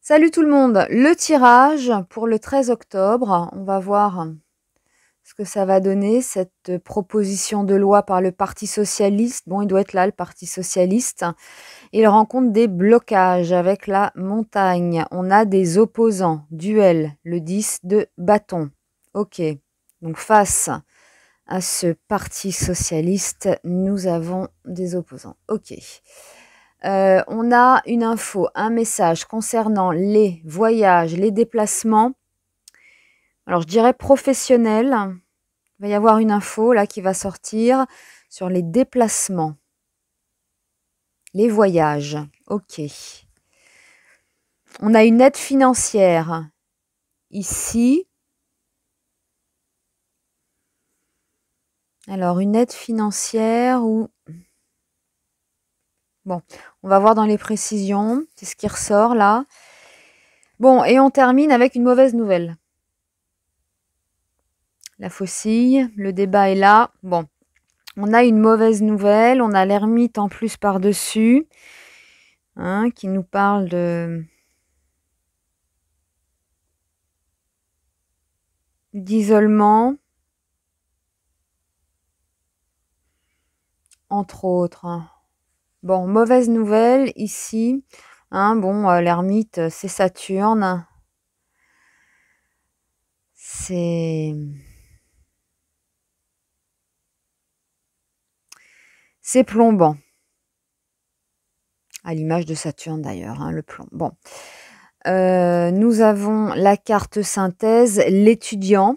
Salut tout le monde, le tirage pour le 13 octobre, on va voir ce que ça va donner, cette proposition de loi par le Parti socialiste. Bon, il doit être là, le Parti socialiste. Il rencontre des blocages avec la montagne. On a des opposants, duel, le 10 de bâton. Ok, donc face à ce Parti socialiste, nous avons des opposants. Ok. On a une info, un message concernant les voyages, les déplacements. Alors, je dirais professionnels. Il va y avoir une info là qui va sortir sur les déplacements, les voyages. Ok. On a une aide financière ici. Alors, une aide financière ou... Bon, on va voir dans les précisions. C'est ce qui ressort là. Bon, et on termine avec une mauvaise nouvelle. La faucille, le débat est là. Bon, on a une mauvaise nouvelle. On a l'ermite en plus par-dessus, hein, qui nous parle d'isolement, entre autres. Bon, mauvaise nouvelle ici. Hein, bon, l'ermite, c'est Saturne. C'est plombant. À l'image de Saturne d'ailleurs, hein, le plomb. Bon. Nous avons la carte synthèse, l'étudiant.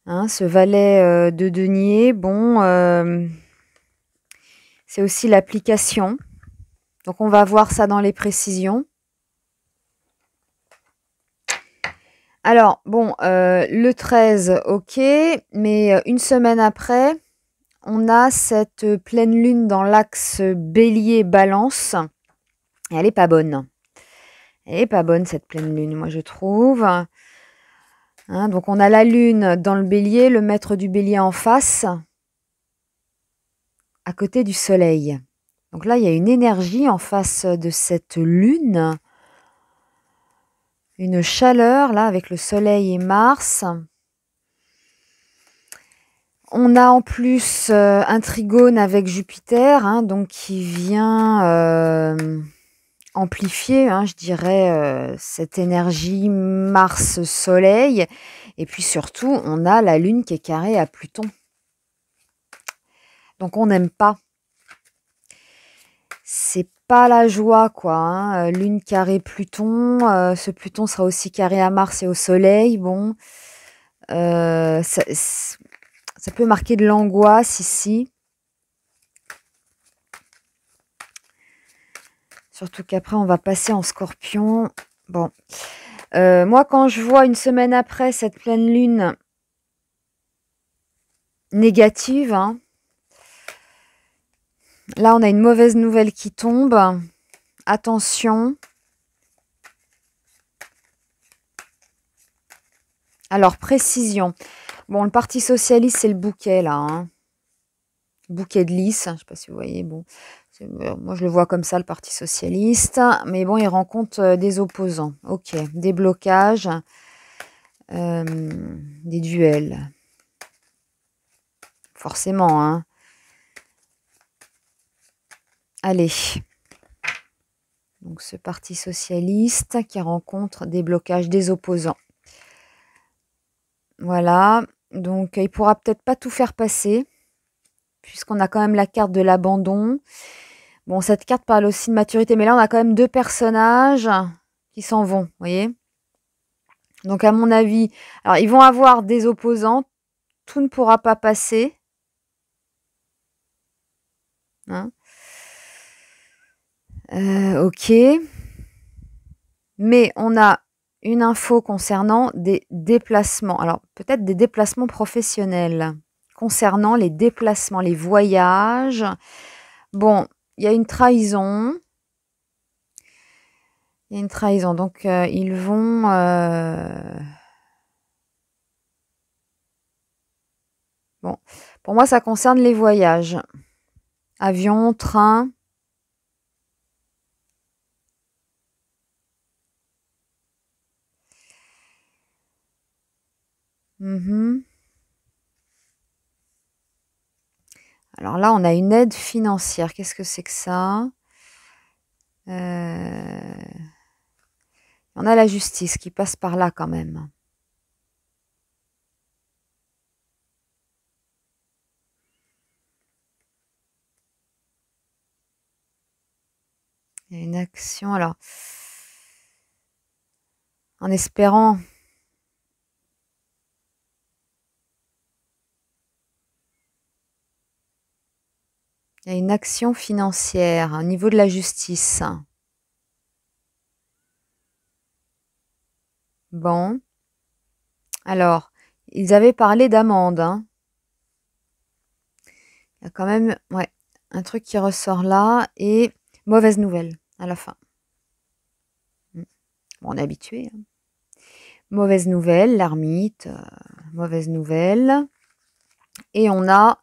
Hein, ce valet de denier, bon, c'est aussi l'application. Donc, on va voir ça dans les précisions. Alors, bon, le 13, ok, mais une semaine après, on a cette pleine lune dans l'axe bélier-balance. Et elle est pas bonne. Elle est pas bonne, cette pleine lune, moi, je trouve. Hein, donc, on a la lune dans le bélier, le maître du bélier en face, à côté du soleil. Donc là, il y a une énergie en face de cette lune. Une chaleur, là, avec le soleil et Mars. On a en plus un trigone avec Jupiter, hein, donc qui vient amplifier, hein, je dirais, cette énergie Mars-Soleil. Et puis surtout, on a la Lune qui est carrée à Pluton. Donc on n'aime pas. C'est pas la joie, quoi. Hein. Lune carrée Pluton. Ce Pluton sera aussi carré à Mars et au Soleil. Bon, ça peut marquer de l'angoisse ici. Surtout qu'après, on va passer en Scorpion. Bon. Moi, quand je vois une semaine après cette pleine lune négative, hein, là, on a une mauvaise nouvelle qui tombe. Attention. Alors, précision. Bon, le Parti socialiste, c'est le bouquet, là. Hein. Bouquet de lys. Je ne sais pas si vous voyez. Bon, moi, je le vois comme ça, le Parti socialiste. Mais bon, il rencontre des opposants. Ok. Des blocages. Des duels. Forcément, hein. Allez. Donc, ce Parti socialiste qui rencontre des blocages des opposants. Voilà. Donc, il pourra peut-être pas tout faire passer, puisqu'on a quand même la carte de l'abandon. Bon, cette carte parle aussi de maturité, mais là, on a quand même deux personnages qui s'en vont, vous voyez. Donc, à mon avis, alors, ils vont avoir des opposants. Tout ne pourra pas passer. Hein. Ok. Mais on a une info concernant des déplacements. Alors, peut-être des déplacements professionnels. Concernant les déplacements, les voyages. Bon, il y a une trahison. Il y a une trahison. Donc, ils vont... Bon, pour moi, ça concerne les voyages. Avion, train. Alors là, on a une aide financière. Qu'est-ce que c'est que ça? On a la justice qui passe par là quand même. Il y a une action, alors, en espérant... Il y a une action financière au niveau de la justice. Bon. Alors, ils avaient parlé d'amende. Hein. Il y a quand même ouais, un truc qui ressort là et mauvaise nouvelle à la fin. Bon, on est habitué. Hein. Mauvaise nouvelle, l'ermite. Mauvaise nouvelle. Et on a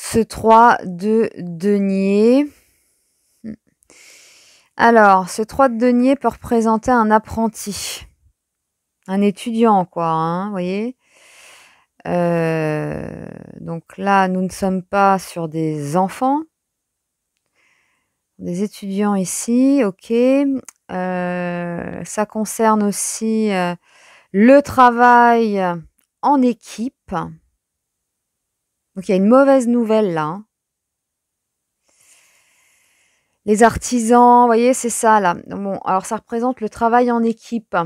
ce 3 de denier. Alors, ce 3 de denier peut représenter un apprenti. Un étudiant, quoi, hein, vous voyez. Donc là, nous ne sommes pas sur des enfants. Des étudiants ici, ok. Ça concerne aussi le travail en équipe. Donc il y a une mauvaise nouvelle là. Hein. Les artisans, vous voyez, c'est ça là. Bon, alors ça représente le travail en équipe.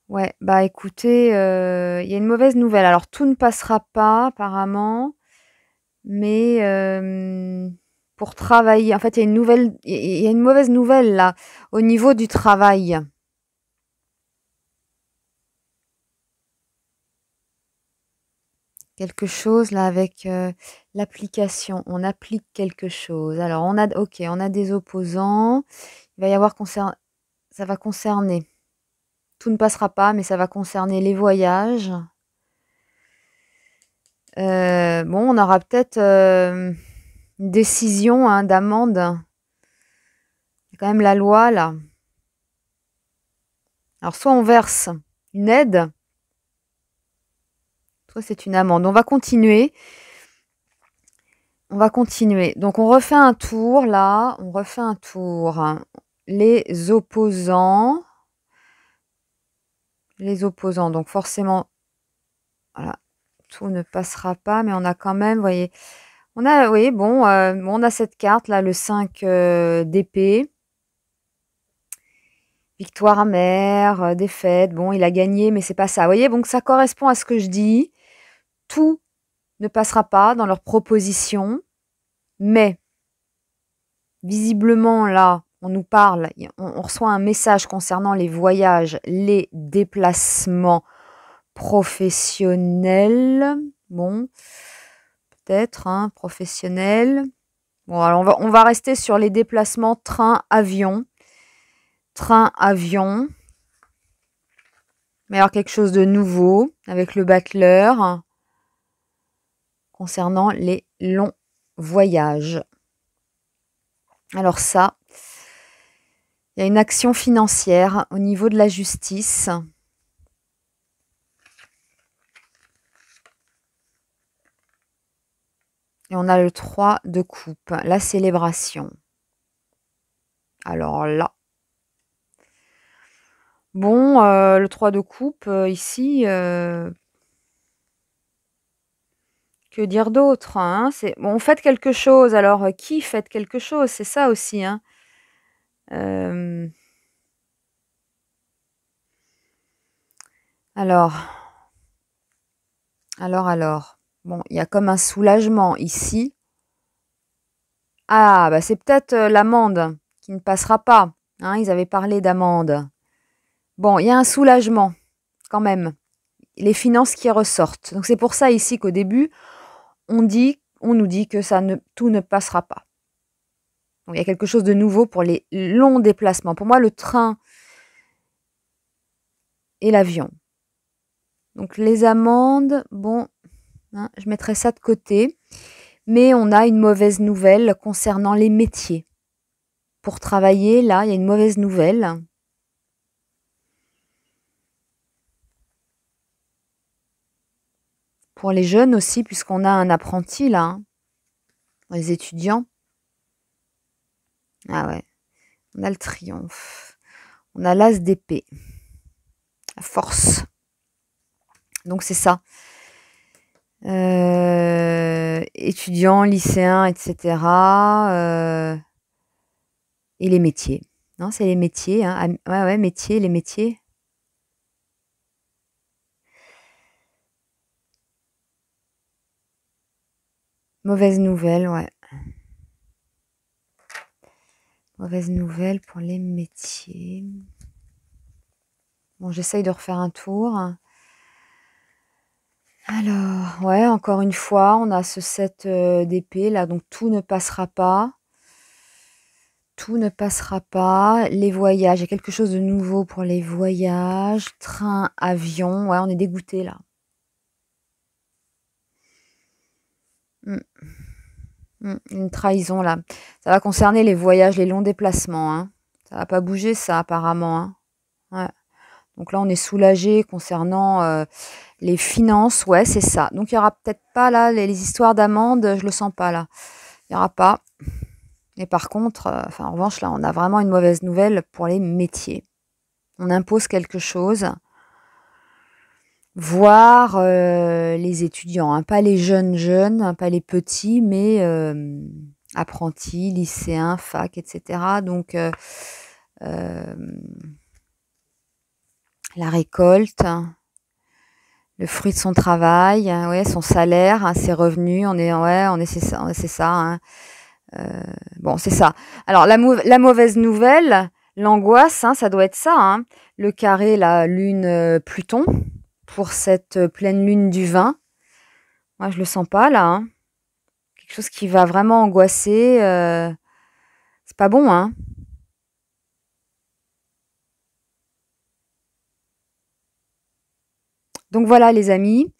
Ouais, bah écoutez, il y a une mauvaise nouvelle. Alors tout ne passera pas apparemment, mais pour travailler, en fait, il y a une mauvaise nouvelle là au niveau du travail. Quelque chose là avec l'application. On applique quelque chose. Alors on a, ok, on a des opposants. Il va y avoir ça va concerner. Tout ne passera pas, mais ça va concerner les voyages. Bon, on aura peut-être une décision hein, d'amende. Il y a quand même la loi là. Alors soit on verse une aide, soit c'est une amende. On va continuer. On va continuer. Donc on refait un tour là. On refait un tour. Les opposants. Les opposants. Donc forcément, voilà, tout ne passera pas, mais on a quand même, vous voyez, on a, oui, bon, on a cette carte là, le 5 d'épée. Victoire amère, défaite. Bon, il a gagné, mais c'est pas ça. Vous voyez, donc ça correspond à ce que je dis. Tout ne passera pas dans leurs propositions, mais visiblement là, on nous parle, on reçoit un message concernant les voyages, les déplacements professionnels. Bon, peut-être, hein, professionnels. Bon, alors on va rester sur les déplacements train-avion. Train-avion. Mais alors quelque chose de nouveau avec le battleur concernant les longs voyages. Alors ça, il y a une action financière au niveau de la justice. Et on a le 3 de coupe, la célébration. Alors là. Bon, le 3 de coupe, ici, que dire d'autre hein? Bon, faites quelque chose. Alors, qui faites quelque chose? C'est ça aussi. Hein? Alors. Bon, il y a comme un soulagement ici. Ah, bah c'est peut-être l'amende qui ne passera pas. Hein, ils avaient parlé d'amende. Bon, il y a un soulagement quand même. Les finances qui ressortent. Donc c'est pour ça ici qu'au début, on nous dit que tout ne passera pas. Donc, il y a quelque chose de nouveau pour les longs déplacements. Pour moi, le train et l'avion. Donc les amendes, bon, hein, je mettrai ça de côté. Mais on a une mauvaise nouvelle concernant les métiers. Pour travailler, là, il y a une mauvaise nouvelle. Pour les jeunes aussi, puisqu'on a un apprenti, là, hein, les étudiants. Ah ouais, on a le triomphe. On a l'as d'épée. La force. Donc c'est ça. Étudiants, lycéens, etc. Et les métiers. Non, c'est les métiers. Hein. Ouais, ouais, métiers, les métiers. Mauvaise nouvelle, ouais. Mauvaise nouvelle pour les métiers. Bon, j'essaye de refaire un tour. Alors, ouais, encore une fois, on a ce 7 d'épée là, donc tout ne passera pas. Tout ne passera pas. Les voyages, il y a quelque chose de nouveau pour les voyages. Train, avion, ouais, on est dégoûté là. Une trahison là. Ça va concerner les voyages, les longs déplacements. Hein. Ça va pas bouger ça apparemment. Hein. Ouais. Donc là, on est soulagé concernant les finances. Ouais, c'est ça. Donc il y aura peut-être pas là les histoires d'amende. Je le sens pas là. Il y aura pas. Mais par contre, en revanche, là, on a vraiment une mauvaise nouvelle pour les métiers. On impose quelque chose. Voir les étudiants, hein, pas les jeunes, hein, pas les petits, mais apprentis, lycéens, fac, etc. Donc, la récolte, le fruit de son travail, ouais, son salaire, hein, ses revenus, c'est ça. Hein. Bon, c'est ça. Alors, la mauvaise nouvelle, l'angoisse, hein, ça doit être ça. Hein. Le carré, la lune Pluton, pour cette pleine lune du 20. Moi, je le sens pas, là. Hein. Quelque chose qui va vraiment angoisser. C'est pas bon, hein. Donc voilà, les amis.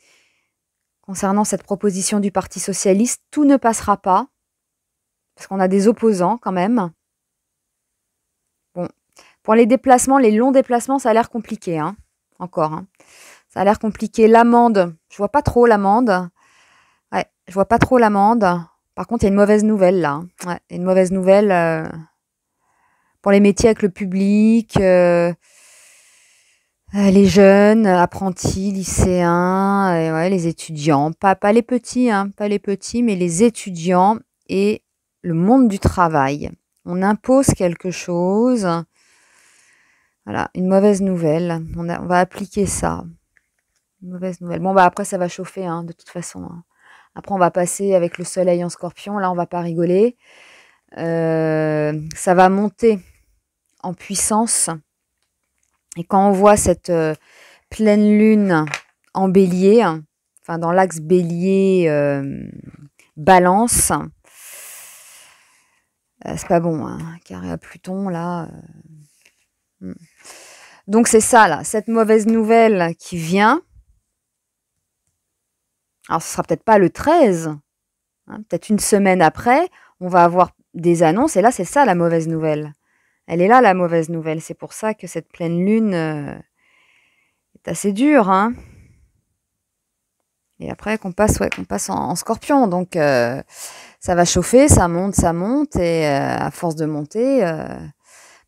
Concernant cette proposition du Parti socialiste, tout ne passera pas. Parce qu'on a des opposants, quand même. Bon. Pour les déplacements, les longs déplacements, ça a l'air compliqué, hein. Encore, hein. Ça a l'air compliqué. L'amende, je vois pas trop l'amende. Ouais, je vois pas trop l'amende. Par contre, il y a une mauvaise nouvelle, là. Ouais, une mauvaise nouvelle pour les métiers avec le public, les jeunes, apprentis, lycéens, ouais, les étudiants. Pas les petits, hein, pas les petits, mais les étudiants et le monde du travail. On impose quelque chose. Voilà, une mauvaise nouvelle. On va appliquer ça. Une mauvaise nouvelle. Bon, bah après, ça va chauffer, hein, de toute façon. Hein. Après, on va passer avec le soleil en scorpion. Là, on va pas rigoler. Ça va monter en puissance. Et quand on voit cette pleine lune en bélier, enfin dans l'axe bélier balance, c'est pas bon, hein, carré à Pluton, là. Donc c'est ça, là, cette mauvaise nouvelle qui vient. Alors ce sera peut-être pas le 13, hein, peut-être une semaine après, on va avoir des annonces, et là c'est ça la mauvaise nouvelle. Elle est là la mauvaise nouvelle, c'est pour ça que cette pleine lune est assez dure, hein. Et après qu'on passe en scorpion, donc ça va chauffer, ça monte, et à force de monter,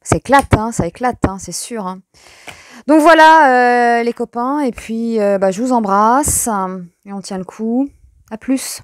ça éclate, hein, c'est sûr. Hein. Donc voilà les copains, et puis je vous embrasse, et on tient le coup. À plus.